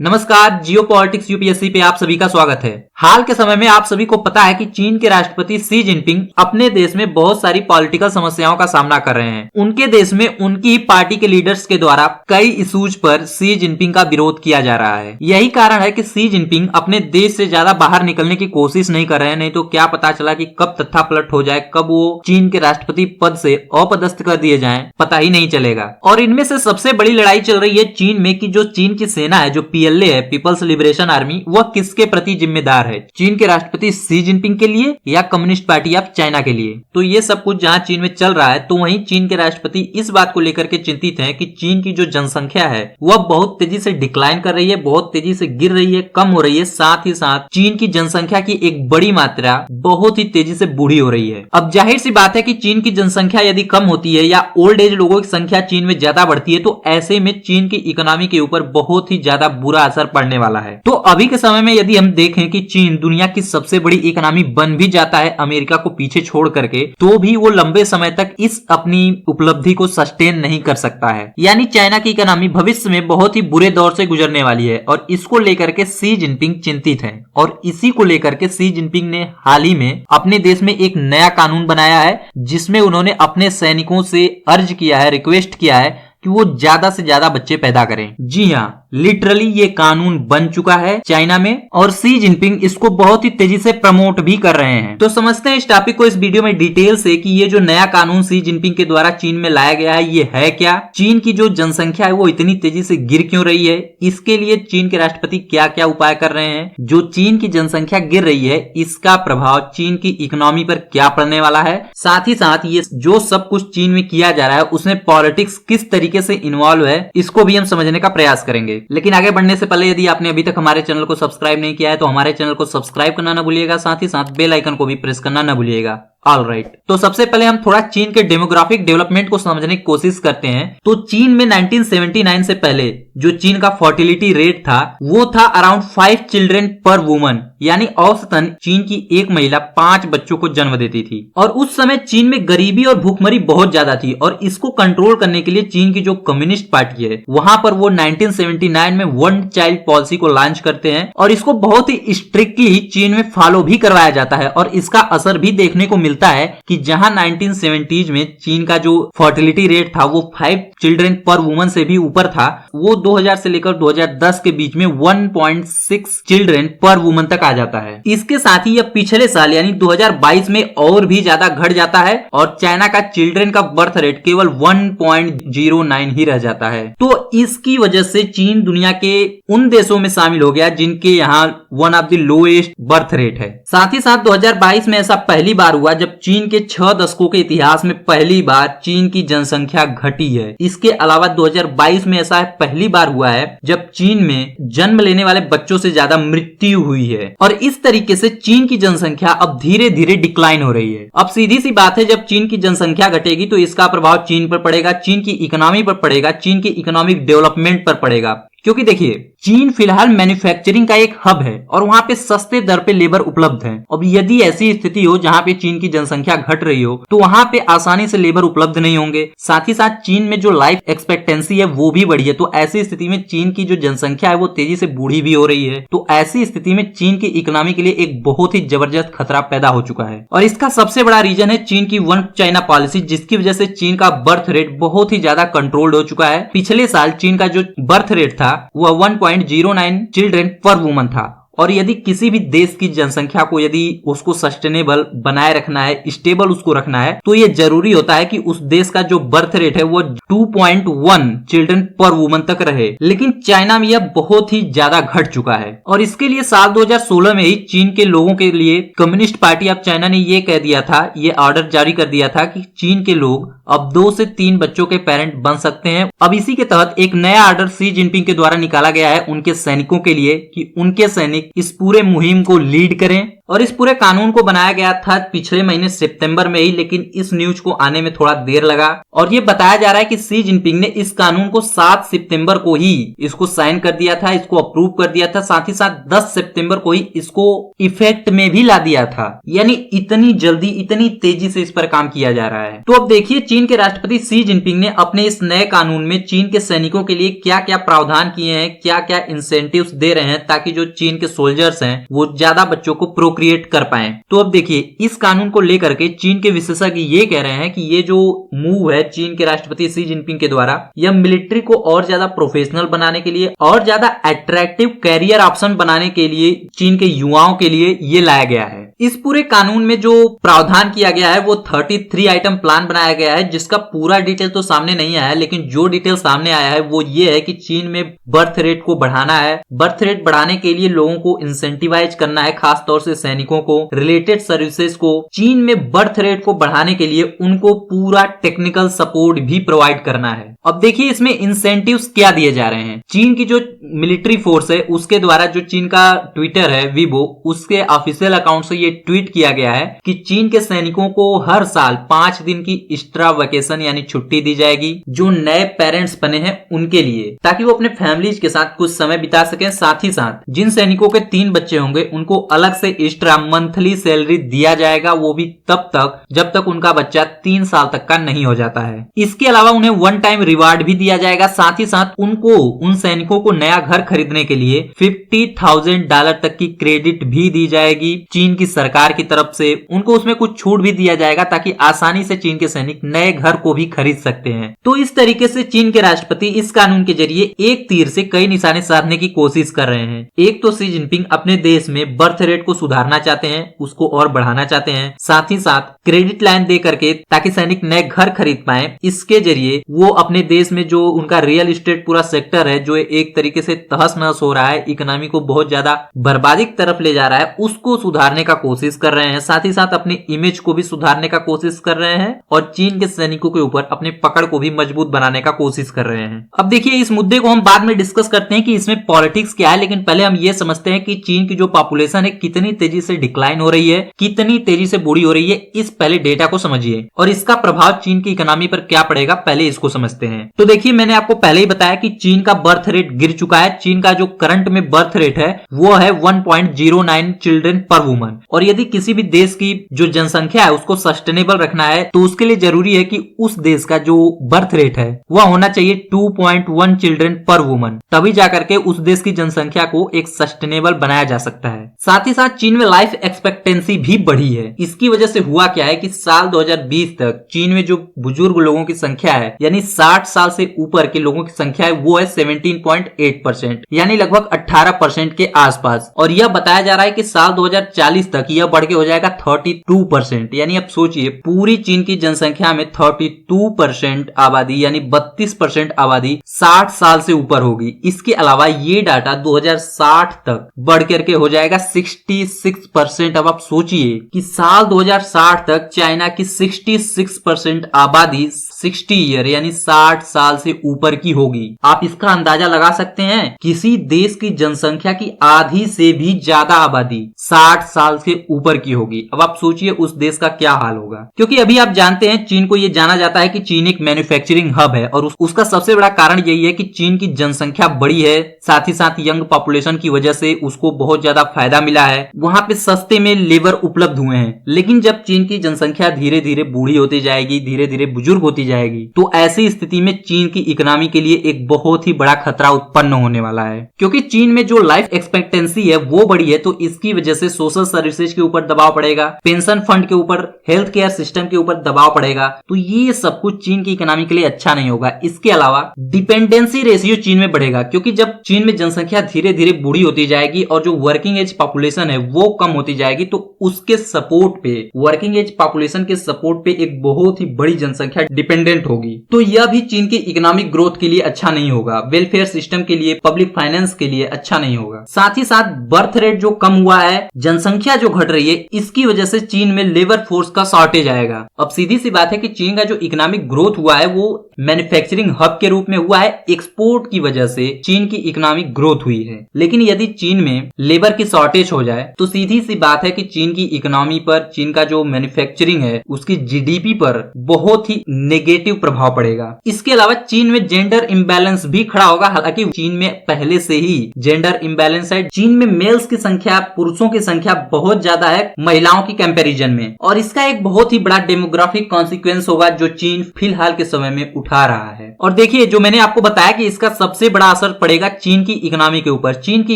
नमस्कार, जियो politics UPSC पे आप सभी का स्वागत है। हाल के समय में आप सभी को पता है कि चीन के राष्ट्रपति शी जिनपिंग अपने देश में बहुत सारी पॉलिटिकल समस्याओं का सामना कर रहे हैं। उनके देश में उनकी पार्टी के लीडर्स के द्वारा कई इशूज पर शी जिनपिंग का विरोध किया जा रहा है। यही कारण है कि शी जिनपिंग अपने देश से ज्यादा बाहर निकलने की कोशिश नहीं कर रहे हैं, नहीं तो क्या पता चला कि कब तत्था पलट हो जाए, कब वो चीन के राष्ट्रपति पद से अपदस्थ कर दिए जाएं, पता ही नहीं चलेगा। और इनमें से सबसे बड़ी लड़ाई चल रही है चीन में कि जो चीन की सेना है, जो PLA है, पीपल्स लिबरेशन आर्मी, वह किसके प्रति जिम्मेदार है, चीन के राष्ट्रपति शी जिनपिंग के लिए या कम्युनिस्ट पार्टी ऑफ चाइना के लिए। तो ये सब कुछ जहां चीन में चल रहा है, तो वहीं चीन के राष्ट्रपति इस बात को लेकर के चिंतित हैं कि चीन की जो जनसंख्या है वह बहुत तेजी से डिक्लाइन कर रही है, बहुत तेजी से गिर रही है, कम हो रही है। साथ ही साथ चीन की जनसंख्या की एक बड़ी मात्रा बहुत ही तेजी से बूढ़ी हो रही है। अब जाहिर सी बात है कि चीन की जनसंख्या यदि कम होती है या ओल्ड एज लोगों की संख्या चीन में ज्यादा बढ़ती है, तो ऐसे में चीन की इकोनॉमी के ऊपर बहुत ही ज्यादा बुरा असर पड़ने वाला है। तो अभी के समय में यदि हम देखें कि चीन दुनिया की सबसे बड़ी इकोनॉमी बन भी जाता है अमेरिका को पीछे छोड़ करके, तो भी वो लंबे समय तक इस अपनी उपलब्धि को सस्टेन नहीं कर सकता है। यानी चाइना की इकोनॉमी भविष्य में बहुत ही बुरे दौर से गुजरने वाली है और इसको लेकर के शी जिनपिंग चिंतित है। और इसी को लेकर के शी जिनपिंग ने हाल ही में अपने देश में एक नया कानून बनाया है, जिसमें उन्होंने अपने सैनिकों से अर्ज किया है, रिक्वेस्ट किया है कि वो ज्यादा से ज्यादा बच्चे पैदा करें। जी हाँ, लिटरली ये कानून बन चुका है चाइना में और शी जिनपिंग इसको बहुत ही तेजी से प्रमोट भी कर रहे हैं। तो समझते हैं इस टॉपिक को इस वीडियो में डिटेल से कि ये जो नया कानून शी जिनपिंग के द्वारा चीन में लाया गया है ये है क्या, चीन की जो जनसंख्या है वो इतनी तेजी से गिर क्यों रही है, इसके लिए चीन के राष्ट्रपति क्या क्या उपाय कर रहे हैं, जो चीन की जनसंख्या गिर रही है इसका प्रभाव चीन की इकोनॉमी पर क्या पड़ने वाला है, साथ ही साथ ये जो सब कुछ चीन में किया जा रहा है उसमें पॉलिटिक्स किस तरीके से इन्वॉल्व है, इसको भी हम समझने का प्रयास करेंगे। लेकिन आगे बढ़ने से पहले यदि आपने अभी तक हमारे चैनल को सब्सक्राइब नहीं किया है तो हमारे चैनल को सब्सक्राइब करना ना भूलिएगा, साथ ही साथ बेल आइकन को भी प्रेस करना ना भूलिएगा। ऑलराइट, तो सबसे पहले हम थोड़ा चीन के डेमोग्राफिक डेवलपमेंट को समझने की कोशिश करते हैं। तो चीन में 1979 से पहले जो चीन का फर्टिलिटी रेट था वो था अराउंड 5 चिल्ड्रेन पर वुमन, यानी औसतन चीन की एक महिला 5 बच्चों को जन्म देती थी। और उस समय चीन में गरीबी और भूखमरी बहुत ज्यादा थी और इसको कंट्रोल करने के लिए चीन की जो कम्युनिस्ट पार्टी है वहां पर वो 1979 में वन चाइल्ड पॉलिसी को लॉन्च करते हैं और इसको बहुत ही स्ट्रिक्टली चीन में फॉलो भी करवाया जाता है। और इसका असर भी देखने को मिलता है कि जहां 1970s में चीन का जो फर्टिलिटी रेट था वो 5 चिल्ड्रेन पर वुमन से भी ऊपर था, वो 2000 से लेकर 2010 के बीच में 1.6 चिल्ड्रेन पर वुमन तक आ जाता है। इसके साथ ही यह पिछले साल यानी 2022 में और भी ज्यादा घट जाता है और चाइना का चिल्ड्रेन का बर्थ रेट केवल 1.09 ही रह जाता है। तो इसकी वजह से चीन दुनिया के उन देशों में शामिल हो गया जिनके यहाँ one of the lowest birth rate है। साथ ही साथ 2022 में ऐसा पहली बार हुआ जब चीन के 6 दशकों के इतिहास में पहली बार चीन की जनसंख्या घटी है। इसके अलावा 2022 में ऐसा पहली बार हुआ है जब चीन में जन्म लेने वाले बच्चों से ज्यादा मृत्यु हुई है। और इस तरीके से चीन की जनसंख्या अब धीरे धीरे डिक्लाइन हो रही है। अब सीधी सी बात है, जब चीन की जनसंख्या घटेगी तो इसका प्रभाव चीन पर पड़ेगा, चीन की इकोनॉमी पर पड़ेगा, चीन की इकोनॉमिक डेवलपमेंट पर पड़ेगा। क्योंकि देखिए चीन फिलहाल मैन्युफैक्चरिंग का एक हब है और वहां पे सस्ते दर पे लेबर उपलब्ध है। अब यदि ऐसी स्थिति हो जहां पे चीन की जनसंख्या घट रही हो तो वहां पे आसानी से लेबर उपलब्ध नहीं होंगे। साथ ही साथ चीन में जो लाइफ एक्सपेक्टेंसी है वो भी बढ़ी है। तो ऐसी स्थिति में चीन की जो जनसंख्या है वो तेजी से बूढ़ी भी हो रही है। तो ऐसी स्थिति में चीन की इकोनॉमी के लिए एक बहुत ही जबरदस्त खतरा पैदा हो चुका है। और इसका सबसे बड़ा रीजन है चीन की वन चाइना पॉलिसी, जिसकी वजह से चीन का बर्थ रेट बहुत ही ज्यादा कंट्रोल्ड हो चुका है। पिछले साल चीन का जो बर्थ रेट था वह 1.09 चिल्ड्रेन पर वुमन था। और यदि किसी भी देश की जनसंख्या को यदि उसको सस्टेनेबल बनाए रखना है, स्टेबल उसको रखना है, तो ये जरूरी होता है कि उस देश का जो बर्थ रेट है वो 2.1 चिल्ड्रन पर वुमन तक रहे। लेकिन चाइना में यह बहुत ही ज्यादा घट चुका है और इसके लिए साल 2016 में ही चीन के लोगों के लिए कम्युनिस्ट पार्टी ऑफ चाइना ने ये कह दिया था, ये ऑर्डर जारी कर दिया था कि चीन के लोग अब 2 से 3 बच्चों के पेरेंट बन सकते हैं। अब इसी के तहत एक नया ऑर्डर शी जिनपिंग के द्वारा निकाला गया है उनके सैनिकों के लिए कि उनके सैनिक इस पूरे मुहिम को लीड करें और इस पूरे कानून को बनाया गया था पिछले महीने सितंबर में ही, लेकिन इस न्यूज को आने में थोड़ा देर लगा और ये बताया जा रहा है कि सी जिनपिंग ने इस कानून को 7 सितंबर को ही इसको साइन कर दिया था, इसको अप्रूव कर दिया था, साथ ही साथ 10 सितंबर को ही इसको इफेक्ट में भी ला दिया था। यानी इतनी जल्दी इतनी तेजी से इस पर काम किया जा रहा है। तो अब देखिए चीन के राष्ट्रपति सी जिनपिंग ने अपने इस नए कानून में चीन के सैनिकों के लिए क्या क्या प्रावधान किए हैं, क्या क्या इंसेंटिव्स दे रहे हैं ताकि जो चीन के सोल्जर्स हैं वो ज्यादा बच्चों को प्रोक्रिएट कर पाए। तो अब देखिए इस कानून को लेकर के चीन के विशेषज्ञ ये कह रहे हैं कि ये जो मूव है चीन के राष्ट्रपति सी जिनपिंग के द्वारा, यह मिलिट्री को और ज्यादा प्रोफेशनल बनाने के लिए और ज्यादा अट्रैक्टिव कैरियर ऑप्शन बनाने के लिए चीन के युवाओं के लिए ये लाया गया है। इस पूरे कानून में जो प्रावधान किया गया है वो 33 आइटम प्लान बनाया गया है, जिसका पूरा डिटेल तो सामने नहीं आया है, लेकिन जो डिटेल सामने आया है वो ये है कि चीन में बर्थ रेट को बढ़ाना है। बर्थ रेट बढ़ाने के लिए लोगों को इंसेंटिवाइज करना है, खास तौर से सैनिकों को, रिलेटेड सर्विसेज को। चीन में बर्थ रेट को बढ़ाने के लिए उनको पूरा टेक्निकल सपोर्ट भी प्रोवाइड करना है। अब देखिए इसमें इंसेंटिव्स क्या दिए जा रहे हैं। चीन की जो मिलिट्री फोर्स है उसके द्वारा, जो चीन का ट्विटर है वीबो, उसके ऑफिशियल अकाउंट से ये ट्वीट किया गया है कि चीन के सैनिकों को हर साल 5 दिन की एक्स्ट्रा वेकेशन यानी छुट्टी दी जाएगी, जो नए पेरेंट्स बने हैं उनके लिए, ताकि वो अपने फैमिलीज के साथ कुछ समय बिता सकें। साथ ही साथ जिन सैनिकों के 3 बच्चे होंगे उनको अलग से एक्स्ट्रा मंथली सैलरी दिया जाएगा, वो भी तब तक जब तक उनका बच्चा 3 साल तक का नहीं हो जाता है। इसके अलावा उन्हें वन टाइम रिवार्ड भी दिया जाएगा। साथ ही साथ उनको, उन सैनिकों को नया घर खरीदने के लिए $50,000 तक की क्रेडिट भी दी जाएगी चीन की सरकार की तरफ से। उनको उसमें कुछ छूट भी दिया जाएगा ताकि आसानी से चीन के सैनिक नए घर को भी खरीद सकते हैं। तो इस तरीके से चीन के राष्ट्रपति इस कानून के जरिए एक तीर से कई निशाने साधने की कोशिश कर रहे हैं। एक तो सी जिनपिंग अपने देश में बर्थ रेट को सुधारना चाहते हैं, उसको और बढ़ाना चाहते हैं, साथ ही साथ क्रेडिट लाइन दे करके ताकि सैनिक नए घर खरीद पाए। इसके जरिए वो अपने देश में जो उनका रियल एस्टेट पूरा सेक्टर है, जो एक तरीके से तहस नहस हो रहा है, इकोनॉमी को बहुत ज्यादा बर्बादी की तरफ ले जा रहा है, उसको सुधारने का कोशिश कर रहे हैं। साथ ही साथ अपनी इमेज को भी सुधारने का कोशिश कर रहे हैं और चीन के सैनिकों के ऊपर अपने पकड़ को भी मजबूत बनाने का कोशिश कर रहे हैं। अब देखिए इस मुद्दे को हम बाद में डिस्कस करते हैं कि इसमें पॉलिटिक्स क्या है, लेकिन पहले हम ये समझते हैं कि चीन की जो पॉपुलेशन है कितनी तेजी से डिक्लाइन हो रही है, कितनी तेजी से बूढ़ी हो रही है। इस पहले डेटा को समझिए और इसका प्रभाव चीन की इकोनॉमी पर क्या पड़ेगा, पहले इसको समझते हैं। तो देखिए मैंने आपको पहले ही बताया कि चीन का बर्थ रेट गिर चुका है। चीन का जो करंट में बर्थ रेट है वो है 1.09 चिल्ड्रन पर वुमन, और यदि किसी भी देश की जो जनसंख्या है उसको सस्टेनेबल रखना है तो उसके लिए जरूरी है कि उस देश का जो बर्थ रेट है वह होना चाहिए 2.1 चिल्ड्रन पर वुमन, तभी जाकर के उस देश की जनसंख्या को एक सस्टेनेबल बनाया जा सकता है। साथ ही साथ चीन में लाइफ एक्सपेक्टेंसी भी बढ़ी है। इसकी वजह से हुआ क्या है कि साल 2020 तक चीन में जो बुजुर्ग लोगों की संख्या है, यानी 60 साल से ऊपर के लोगों की संख्या है, वो है 17.8%, यानी लगभग 18% के आसपास। और यह बताया जा रहा है कि साल 2040 तक यह बढ़ के हो जाएगा 32%। यानी अब सोचिए पूरी चीन की जनसंख्या में 32% आबादी यानी 32% आबादी 60 साल से ऊपर होगी। इसके अलावा ये डाटा 2060 तक बढ़ करके हो जाएगा 66%। अब आप सोचिए कि साल 2060 तक चाइना की 66% आबादी 60 ईयर यानी 60 साल से ऊपर की होगी। आप इसका अंदाजा लगा सकते हैं, किसी देश की जनसंख्या की आधी से भी ज्यादा आबादी 60 साल से ऊपर की होगी। अब आप सोचिए उस देश का क्या हाल होगा, क्योंकि अभी आप जानते हैं चीन को यह जाना जाता है कि चीन एक मैन्युफैक्चरिंग हब है और उसका सबसे बड़ा कारण यही है कि चीन की जनसंख्या बड़ी है, साथ ही साथ यंग पॉपुलेशन की वजह से उसको बहुत ज्यादा फायदा मिला है। वहां पे सस्ते में लेबर उपलब्ध हुए हैं। लेकिन जब चीन की जनसंख्या धीरे धीरे बूढ़ी होती जाएगी, धीरे धीरे बुजुर्ग होती जाएगी, तो ऐसी स्थिति में चीन की इकोनॉमी के लिए एक बहुत ही बड़ा खतरा उत्पन्न होने वाला है। क्योंकि चीन में जो लाइफ एक्सपेक्टेंसी है वो बड़ी है, तो इसकी वजह से सोशल सर्विसेज के ऊपर दबाव पड़ेगा, पेंशन फंड के ऊपर, हेल्थ केयर सिस्टम के ऊपर दबाव पड़ेगा। तो ये सब कुछ चीन की इकोनॉमी के लिए अच्छा नहीं होगा। इसके अलावा डिपेंडेंसी रेशियो चीन में बढ़ेगा, क्योंकि जब चीन में जनसंख्या धीरे धीरे बूढ़ी होती जाएगी और जो वर्किंग एज पॉपुलेशन है वो कम होती जाएगी, तो उसके सपोर्ट पे, वर्किंग एज पॉपुलेशन के सपोर्ट पे एक बहुत ही बड़ी जनसंख्या डिपेंड डिपेंडेंट होगी, तो यह भी चीन के इकोनॉमिक ग्रोथ के लिए अच्छा नहीं होगा, वेलफेयर सिस्टम के लिए, पब्लिक फाइनेंस के लिए अच्छा नहीं होगा। साथ ही साथ बर्थ रेट जो कम हुआ है, जनसंख्या जो घट रही है, इसकी वजह से चीन में लेबर फोर्स का शॉर्टेज आएगा। अब सीधी सी बात है कि चीन का जो इकोनॉमिक ग्रोथ हुआ है वो मैन्युफैक्चरिंग हब के रूप में हुआ है, एक्सपोर्ट की वजह से चीन की इकोनॉमिक ग्रोथ हुई है। लेकिन यदि चीन में लेबर की शॉर्टेज हो जाए तो सीधी सी बात है कि चीन की इकोनॉमी पर, चीन का जो मैन्युफैक्चरिंग है उसकी जीडीपी पर बहुत ही नेगेटिव प्रभाव पड़ेगा। इसके अलावा चीन में जेंडर इम्बैलेंस भी खड़ा होगा। हालांकि चीन में पहले से ही जेंडर इम्बैलेंस है। चीन में मेल्स की संख्या, पुरुषों की संख्या बहुत ज्यादा है महिलाओं की कंपैरिजन में, और इसका एक बहुत ही बड़ा डेमोग्राफिक कॉन्सिक्वेंस होगा जो चीन फिलहाल के समय में उठा रहा है। और देखिए, जो मैंने आपको बताया कि इसका सबसे बड़ा असर पड़ेगा चीन की इकोनॉमी के ऊपर। चीन की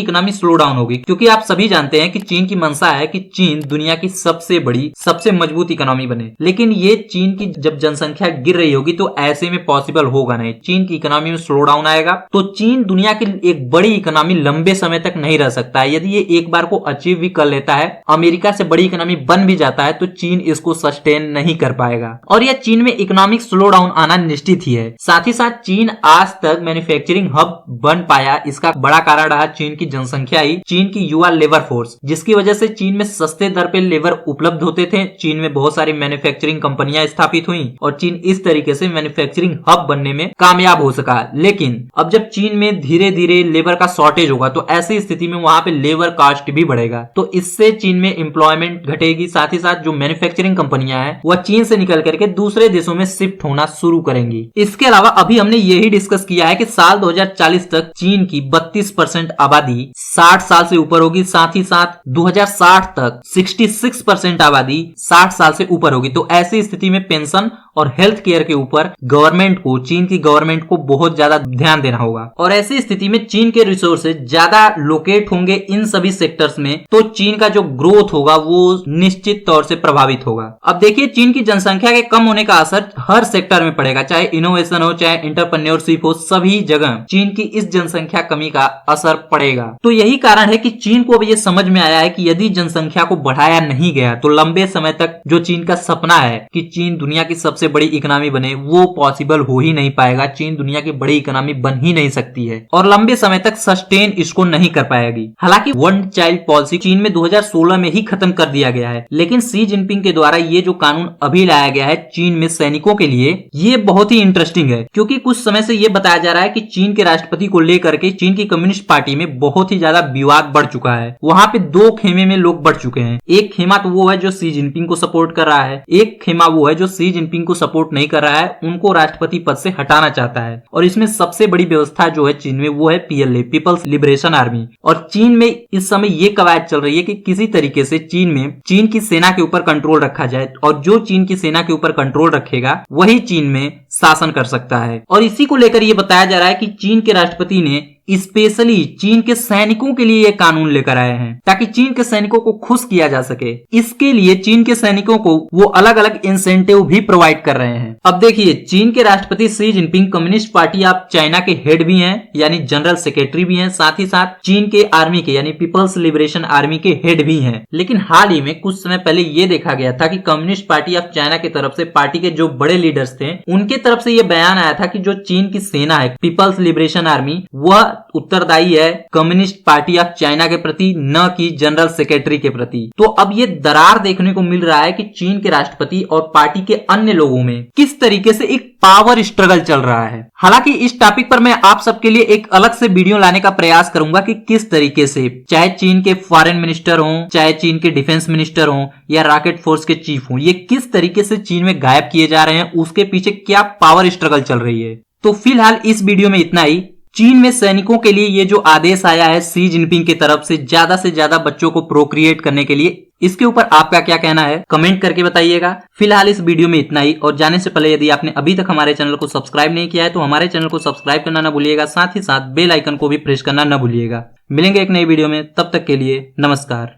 इकोनॉमी स्लो डाउन होगी, क्योंकि आप सभी जानते हैं कि चीन की मंशा है कि चीन दुनिया की सबसे बड़ी, सबसे मजबूत इकोनॉमी बने। लेकिन ये चीन की जब जनसंख्या गिर रही होगी तो ऐसे में पॉसिबल होगा नहीं। चीन की इकोनॉमी में स्लो डाउन आएगा तो चीन दुनिया की एक बड़ी इकोनॉमी लंबे समय तक नहीं रह सकता है। यदि ये एक बार को अचीव भी कर लेता है, अमेरिका से बड़ी इकोनॉमी बन भी जाता है, तो चीन इसको सस्टेन नहीं कर पाएगा और यह चीन में इकोनॉमिक स्लो डाउन आना निश्चित ही है। साथ ही साथ चीन आज तक मैन्युफैक्चरिंग हब बन पाया, इसका बड़ा कारण रहा चीन की जनसंख्या ही, चीन की युवा लेबर फोर्स, जिसकी वजह से चीन में सस्ते दर पे लेबर उपलब्ध होते थे। चीन में बहुत सारी मैन्युफैक्चरिंग कंपनियां स्थापित हुई और चीन इस तरीके से मैन्युफैक्चरिंग हब बनने में कामयाब हो सका। लेकिन अब जब चीन में धीरे धीरे लेबर का शॉर्टेज होगा तो ऐसी स्थिति में वहां पे लेबर कास्ट भी बढ़ेगा, तो इससे चीन में एम्प्लॉयमेंट घटेगी। साथ ही साथ जो मैन्युफैक्चरिंग कंपनियां हैं वह चीन से निकल करके दूसरे देशों में शिफ्ट होना शुरू करेंगी। इसके अलावा अभी हमने यही डिस्कस किया है कि साल 2040 तक चीन की 32% आबादी 60 साल से ऊपर होगी। साथ ही साथ 2060 तक 66% आबादी 60 साल से ऊपर होगी। तो ऐसी स्थिति में पेंशन और हेल्थ केयर के ऊपर गवर्नमेंट को, चीन की गवर्नमेंट को बहुत ज्यादा ध्यान देना होगा। और ऐसी स्थिति में चीन के रिसोर्सेज ज्यादा लोकेट होंगे इन सभी सेक्टर्स में, तो चीन का जो ग्रोथ होगा वो निश्चित तौर से प्रभावित होगा। अब देखिए, चीन की जनसंख्या के कम होने का असर हर सेक्टर में पड़ेगा, चाहे इनोवेशन हो, चाहे एंटरप्रेन्योरशिप हो, सभी जगह चीन की इस जनसंख्या कमी का असर पड़ेगा। तो यही कारण है कि चीन को अब ये समझ में आया है कि यदि जनसंख्या को बढ़ाया नहीं गया तो लंबे समय तक जो चीन का सपना है कि चीन दुनिया की सबसे बड़ी इकोनॉमी बने, वो पॉसिबल हो ही नहीं पाएगा। चीन दुनिया की बड़ी इकोनॉमी बन ही नहीं सकती है और लंबे समय तक सस्टेन इसको नहीं कर पाएगी। हालांकि वन चाइल्ड पॉलिसी चीन में 2016 में ही खत्म कर दिया गया है, लेकिन शी जिनपिंग के द्वारा ये जो कानून अभी लाया गया है चीन में सैनिकों के लिए, ये बहुत ही इंटरेस्टिंग है, क्योंकि कुछ समय से ये बताया जा रहा है कि चीन के राष्ट्रपति को लेकर के चीन की कम्युनिस्ट पार्टी में बहुत ही ज्यादा विवाद बढ़ चुका है। वहां पे दो खेमे में लोग बढ़ चुके हैं। एक खेमा तो वो है जो शी जिनपिंग को सपोर्ट कर रहा है, एक खेमा वो है जो शी जिनपिंग को सपोर्ट नहीं कर रहा है, उनको राष्ट्रपति पद से हटाना चाहता है। और इसमें सबसे बड़ी व्यवस्था जो है चीन में वो है PLA, पीपल्स लिबरेशन आर्मी। और चीन में इस समय ये कवायद चल रही है कि किसी तरीके से चीन में चीन की सेना के ऊपर कंट्रोल रखा जाए, और जो चीन की सेना के ऊपर कंट्रोल रखेगा वही चीन में शासन कर सकता है। और इसी को लेकर ये बताया जा रहा है कि चीन के राष्ट्रपति ने स्पेशली चीन के सैनिकों के लिए ये कानून लेकर आए हैं ताकि चीन के सैनिकों को खुश किया जा सके। इसके लिए चीन के सैनिकों को वो अलग अलग इंसेंटिव भी प्रोवाइड कर रहे हैं। अब देखिए, चीन के राष्ट्रपति Xi Jinping communist party of China के हेड भी हैं, यानी जनरल सेक्रेटरी भी हैं, साथ ही साथ चीन के आर्मी के यानी पीपल्स लिबरेशन आर्मी के हेड भी हैं। लेकिन हाल ही में कुछ समय पहले ये देखा गया था कि कम्युनिस्ट पार्टी ऑफ चाइना की तरफ से, पार्टी के जो बड़े लीडर्स थे उनके तरफ से ये बयान आया था कि जो चीन की सेना है पीपल्स लिबरेशन आर्मी, वह उत्तरदायी है कम्युनिस्ट पार्टी ऑफ चाइना के प्रति, न कि जनरल सेक्रेटरी के प्रति। तो अब ये दरार देखने को मिल रहा है कि चीन के राष्ट्रपति और पार्टी के अन्य लोगों में किस तरीके से एक पावर स्ट्रगल चल रहा है। हालांकि इस टॉपिक पर मैं आप सबके लिए एक अलग से वीडियो लाने का प्रयास करूंगा कि किस तरीके से चाहे चीन के फॉरेन मिनिस्टर हों, चाहे चीन के डिफेंस मिनिस्टर हों या रॉकेट फोर्स के चीफ हों, ये किस तरीके से चीन में गायब किए जा रहे हैं, उसके पीछे क्या पावर स्ट्रगल चल रही है। तो फिलहाल इस वीडियो में इतना ही। चीन में सैनिकों के लिए ये जो आदेश आया है शी जिनपिंग की तरफ से ज्यादा बच्चों को प्रोक्रिएट करने के लिए, इसके ऊपर आपका क्या कहना है कमेंट करके बताइएगा। फिलहाल इस वीडियो में इतना ही, और जाने से पहले यदि आपने अभी तक हमारे चैनल को सब्सक्राइब नहीं किया है तो हमारे चैनल को सब्सक्राइब करना न भूलिएगा, साथ ही साथ बेल आइकन को भी प्रेस करना न भूलिएगा। मिलेंगे एक नई वीडियो में, तब तक के लिए नमस्कार।